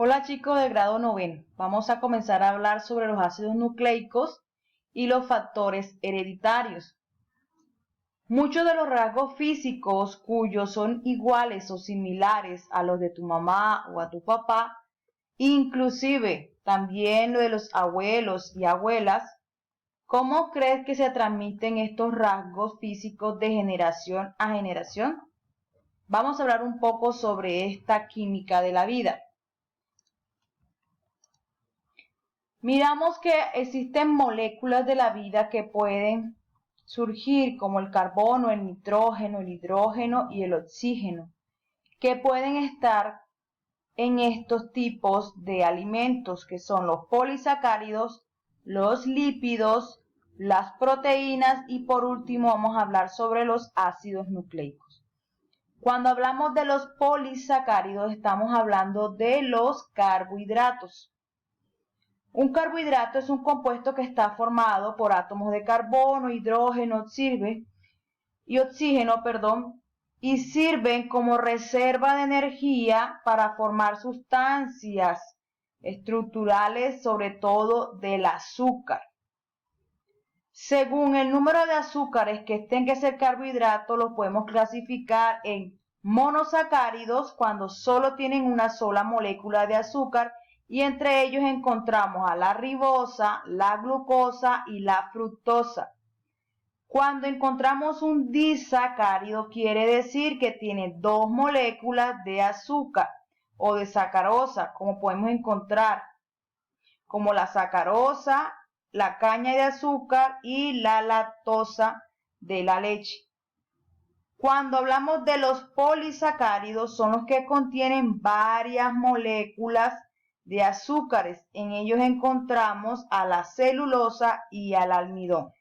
Hola chicos de grado noveno, vamos a comenzar a hablar sobre los ácidos nucleicos y los factores hereditarios. Muchos de los rasgos físicos cuyos son iguales o similares a los de tu mamá o a tu papá, inclusive también lo de los abuelos y abuelas, ¿cómo crees que se transmiten estos rasgos físicos de generación a generación? Vamos a hablar un poco sobre esta química de la vida. Miramos que existen moléculas de la vida que pueden surgir como el carbono, el nitrógeno, el hidrógeno y el oxígeno, que pueden estar en estos tipos de alimentos que son los polisacáridos, los lípidos, las proteínas y por último vamos a hablar sobre los ácidos nucleicos. Cuando hablamos de los polisacáridos estamos hablando de los carbohidratos. Un carbohidrato es un compuesto que está formado por átomos de carbono, hidrógeno, oxígeno, y sirven como reserva de energía para formar sustancias estructurales, sobre todo del azúcar. Según el número de azúcares que estén que ser carbohidratos, los podemos clasificar en monosacáridos cuando solo tienen una sola molécula de azúcar, y entre ellos encontramos a la ribosa, la glucosa y la fructosa. Cuando encontramos un disacárido quiere decir que tiene dos moléculas de azúcar o de sacarosa, como podemos encontrar, como la sacarosa, la caña de azúcar y la lactosa de la leche. Cuando hablamos de los polisacáridos son los que contienen varias moléculas de azúcares. En ellos encontramos a la celulosa y al almidón.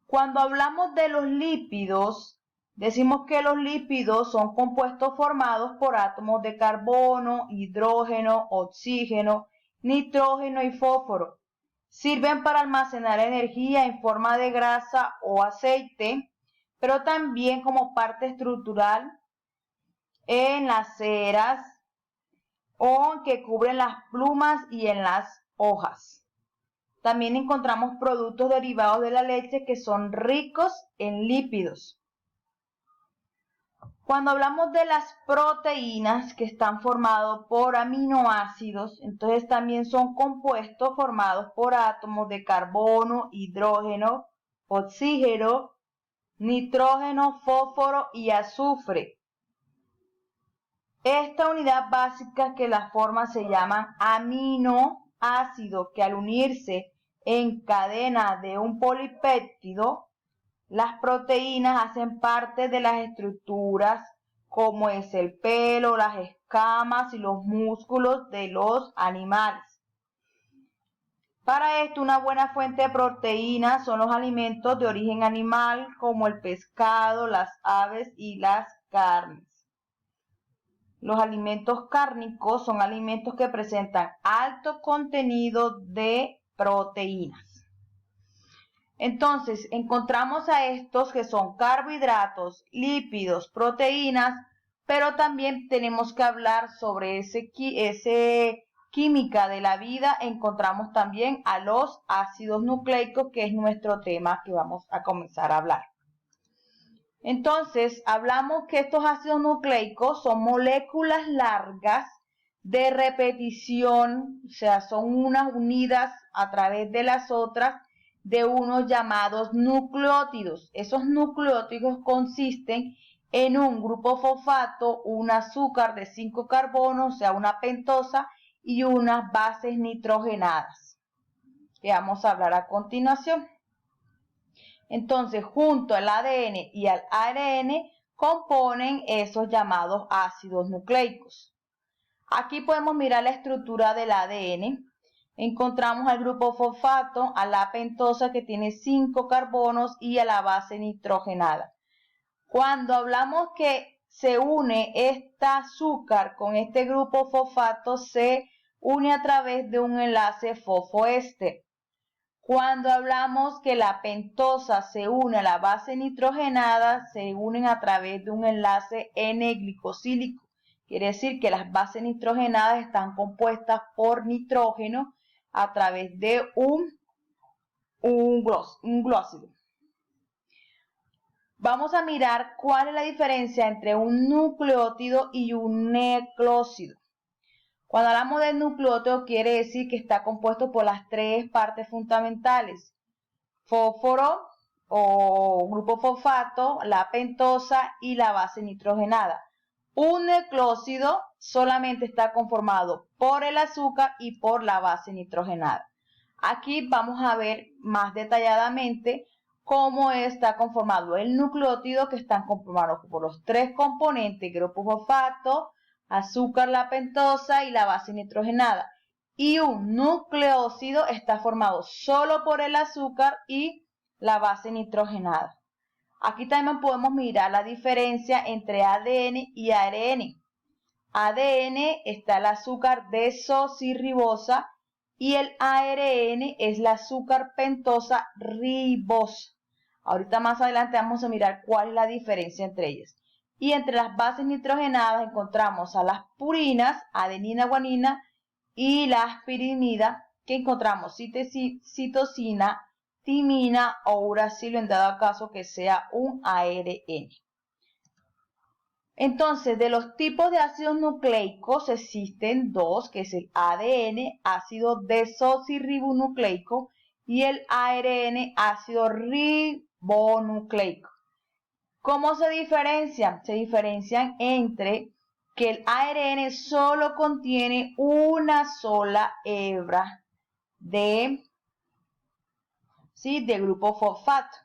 Cuando hablamos de los lípidos, decimos que los lípidos son compuestos formados por átomos de carbono, hidrógeno, oxígeno, nitrógeno y fósforo. Sirven para almacenar energía en forma de grasa o aceite, pero también como parte estructural en las ceras o que cubren las plumas y en las hojas. También encontramos productos derivados de la leche que son ricos en lípidos. Cuando hablamos de las proteínas que están formados por aminoácidos, entonces también son compuestos formados por átomos de carbono, hidrógeno, oxígeno, nitrógeno, fósforo y azufre. Esta unidad básica que las formas se llaman aminoácido, que al unirse en cadena de un polipéptido, las proteínas hacen parte de las estructuras como es el pelo, las escamas y los músculos de los animales. Para esto, una buena fuente de proteínas son los alimentos de origen animal como el pescado, las aves y las carnes. Los alimentos cárnicos son alimentos que presentan alto contenido de proteínas. Entonces, encontramos a estos que son carbohidratos, lípidos, proteínas, pero también tenemos que hablar sobre ese química de la vida. Encontramos también a los ácidos nucleicos, que es nuestro tema que vamos a comenzar a hablar. Entonces, hablamos que estos ácidos nucleicos son moléculas largas de repetición, o sea, son unas unidas a través de las otras de unos llamados nucleótidos. Esos nucleótidos consisten en un grupo fosfato, un azúcar de 5 carbonos, o sea, una pentosa, y unas bases nitrogenadas, que vamos a hablar a continuación. Entonces, junto al ADN y al ARN componen esos llamados ácidos nucleicos. Aquí podemos mirar la estructura del ADN. Encontramos al grupo fosfato, a la pentosa que tiene 5 carbonos y a la base nitrogenada. Cuando hablamos que se une este azúcar con este grupo fosfato, se une a través de un enlace fosfoéster. Cuando hablamos que la pentosa se une a la base nitrogenada, se unen a través de un enlace N-glicosílico, Quiere decir que las bases nitrogenadas están compuestas por nitrógeno a través de un glócido. Vamos a mirar cuál es la diferencia entre un nucleótido y un nucleósido. Cuando hablamos de nucleótido quiere decir que está compuesto por las tres partes fundamentales: fósforo o grupo fosfato, la pentosa y la base nitrogenada. Un nucleósido solamente está conformado por el azúcar y por la base nitrogenada. Aquí vamos a ver más detalladamente cómo está conformado el nucleótido, que están conformados por los tres componentes: grupo fosfato, azúcar, la pentosa y la base nitrogenada. Y un nucleósido está formado solo por el azúcar y la base nitrogenada. Aquí también podemos mirar la diferencia entre ADN y ARN. ADN está el azúcar desoxirribosa y el ARN es la azúcar pentosa ribosa. Ahorita más adelante vamos a mirar cuál es la diferencia entre ellas. Y entre las bases nitrogenadas encontramos a las purinas, adenina, guanina, y la aspirimida, que encontramos citosina, timina o uracilo en dado caso que sea un ARN. Entonces, de los tipos de ácidos nucleicos existen dos, que es el ADN, ácido desoxirribonucleico, y el ARN, ácido ribonucleico. ¿Cómo se diferencian? Se diferencian entre que el ARN solo contiene una sola hebra de grupo fosfato.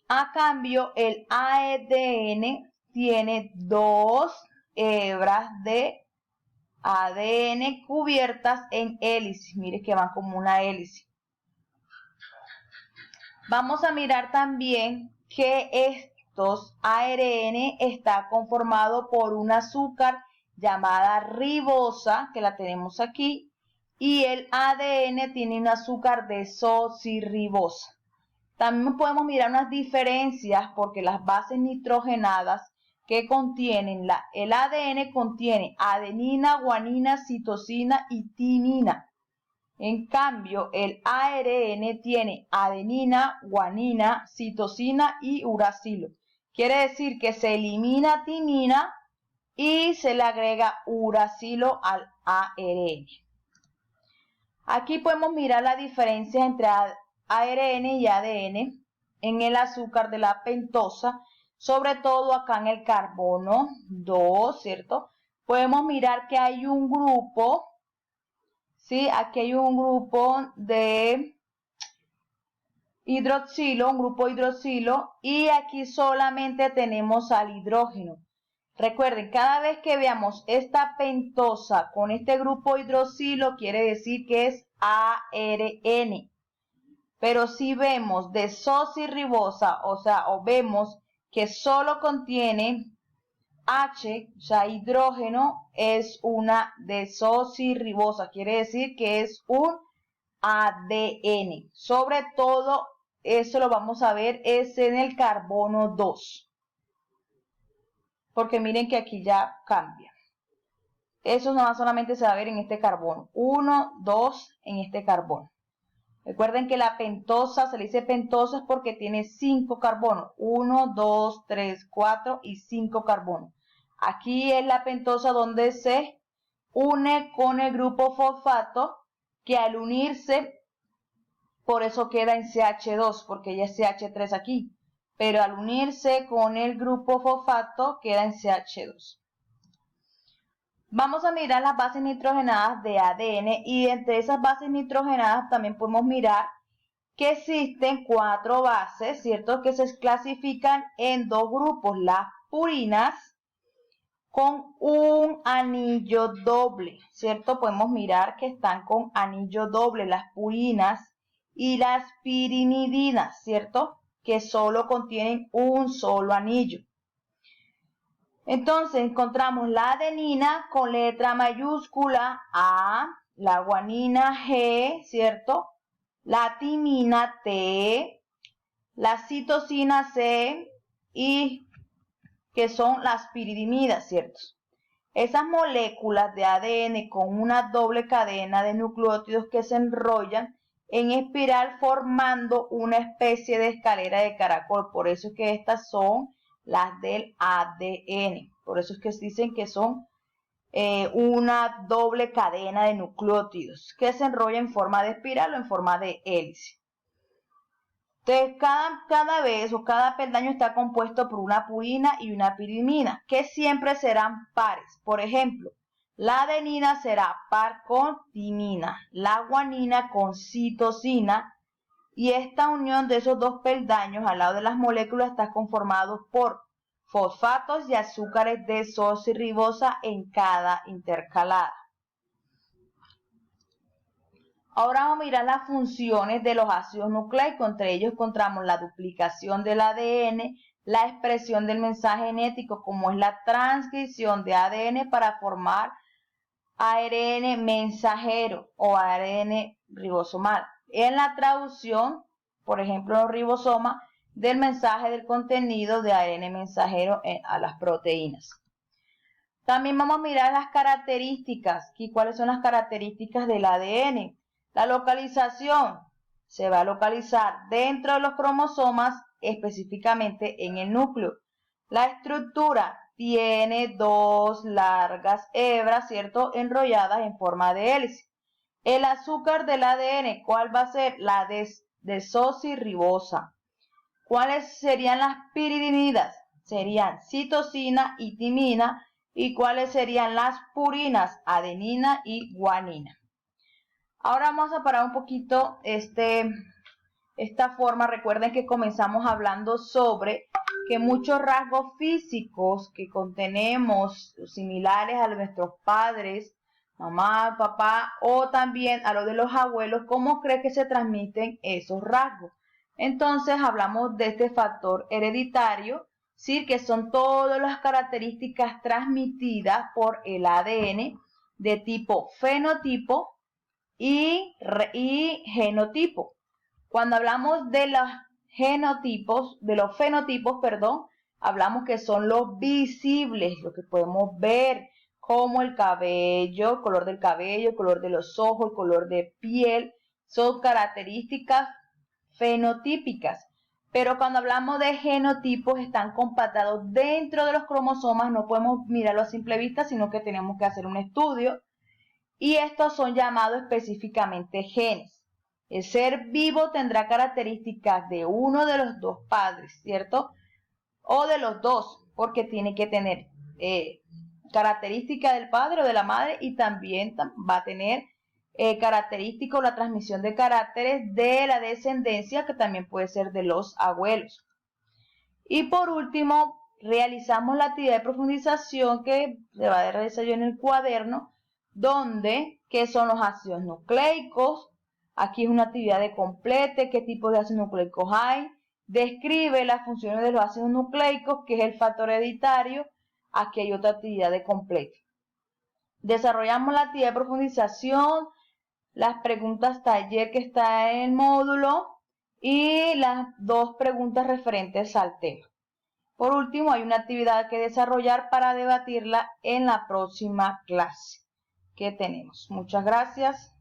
A cambio, el ADN tiene dos hebras de ADN cubiertas en hélice. Mire que van como una hélice. Vamos a mirar también que estos ARN está conformado por un azúcar llamada ribosa, que la tenemos aquí, y el ADN tiene un azúcar desoxirribosa. También podemos mirar unas diferencias porque las bases nitrogenadas que contienen el ADN contiene adenina, guanina, citosina y timina. En cambio, el ARN tiene adenina, guanina, citosina y uracilo. Quiere decir que se elimina timina y se le agrega uracilo al ARN. Aquí podemos mirar la diferencia entre ARN y ADN en el azúcar de la pentosa, sobre todo acá en el carbono 2, ¿cierto? Podemos mirar que hay un grupo, ¿sí? Aquí hay un grupo de hidroxilo, un grupo hidroxilo, y aquí solamente tenemos al hidrógeno. Recuerden, cada vez que veamos esta pentosa con este grupo hidroxilo, quiere decir que es ARN. Pero si vemos desoxirribosa, o vemos que solo contiene H, o sea, hidrógeno, es una desoxirribosa. Quiere decir que es un ADN. Sobre todo, eso lo vamos a ver es en el carbono 2. Porque miren que aquí ya cambia. Eso no solamente se va a ver en este carbono. 1, 2 en este carbono. Recuerden que la pentosa, se le dice pentosa porque tiene 5 carbonos. 1, 2, 3, 4 y 5 carbonos. Aquí es la pentosa donde se une con el grupo fosfato, que al unirse, por eso queda en CH2, porque ya es CH3 aquí. Pero al unirse con el grupo fosfato, queda en CH2. Vamos a mirar las bases nitrogenadas de ADN y entre esas bases nitrogenadas también podemos mirar que existen 4 bases, ¿cierto? Que se clasifican en 2 grupos, las purinas con un anillo doble, ¿cierto? Podemos mirar que están con anillo doble las purinas y las pirimidinas, ¿cierto? Que solo contienen un solo anillo. Entonces encontramos la adenina con letra mayúscula A, la guanina G, ¿cierto? La timina T, la citosina C y que son las piridimidas, ¿cierto? Esas moléculas de ADN con una doble cadena de nucleótidos que se enrollan en espiral formando una especie de escalera de caracol. Por eso es que estas son las del ADN. Por eso es que dicen que son una doble cadena de nucleótidos que se enrolla en forma de espiral o en forma de hélice. Entonces, cada vez o cada peldaño está compuesto por una purina y una pirimina, que siempre serán pares. Por ejemplo, la adenina será par con timina, la guanina con citosina, y esta unión de esos dos peldaños al lado de las moléculas está conformado por fosfatos y azúcares desoxirribosa en cada intercalada. Ahora vamos a mirar las funciones de los ácidos nucleicos. Entre ellos encontramos la duplicación del ADN, la expresión del mensaje genético, como es la transcripción de ADN para formar ARN mensajero o ARN ribosomal. En la traducción, por ejemplo, en los ribosomas, del mensaje del contenido de ARN mensajero a las proteínas. También vamos a mirar las características. ¿Y cuáles son las características del ADN? La localización se va a localizar dentro de los cromosomas, específicamente en el núcleo. La estructura tiene dos largas hebras, ¿cierto?, enrolladas en forma de hélice. El azúcar del ADN, ¿cuál va a ser? La desoxirribosa. ¿Cuáles serían las piridinidas? Serían citosina y timina. ¿Y cuáles serían las purinas? Adenina y guanina. Ahora vamos a parar un poquito esta forma. Recuerden que comenzamos hablando sobre que muchos rasgos físicos que contenemos similares a nuestros padres, mamá, papá o también a los de los abuelos, ¿cómo cree que se transmiten esos rasgos? Entonces hablamos de este factor hereditario, ¿sí?, que son todas las características transmitidas por el ADN de tipo fenotipo y genotipo. Cuando hablamos de los fenotipos, hablamos que son los visibles, lo que podemos ver, como el cabello, el color del cabello, el color de los ojos, el color de piel, son características fenotípicas. Pero cuando hablamos de genotipos, están compactados dentro de los cromosomas, no podemos mirarlo a simple vista, sino que tenemos que hacer un estudio. Y estos son llamados específicamente genes. El ser vivo tendrá características de uno de los dos padres, ¿cierto? O de los dos, porque tiene que tener características del padre o de la madre, y también va a tener características o la transmisión de caracteres de la descendencia, que también puede ser de los abuelos. Y por último, realizamos la actividad de profundización que se va a realizar yo en el cuaderno, donde, ¿qué son los ácidos nucleicos? Aquí es una actividad de complete, qué tipo de ácidos nucleicos hay, describe las funciones de los ácidos nucleicos, que es el factor hereditario. Aquí hay otra actividad de complete. Desarrollamos la actividad de profundización, las preguntas taller que está en el módulo y las dos preguntas referentes al tema. Por último, hay una actividad que desarrollar para debatirla en la próxima clase que tenemos. Muchas gracias.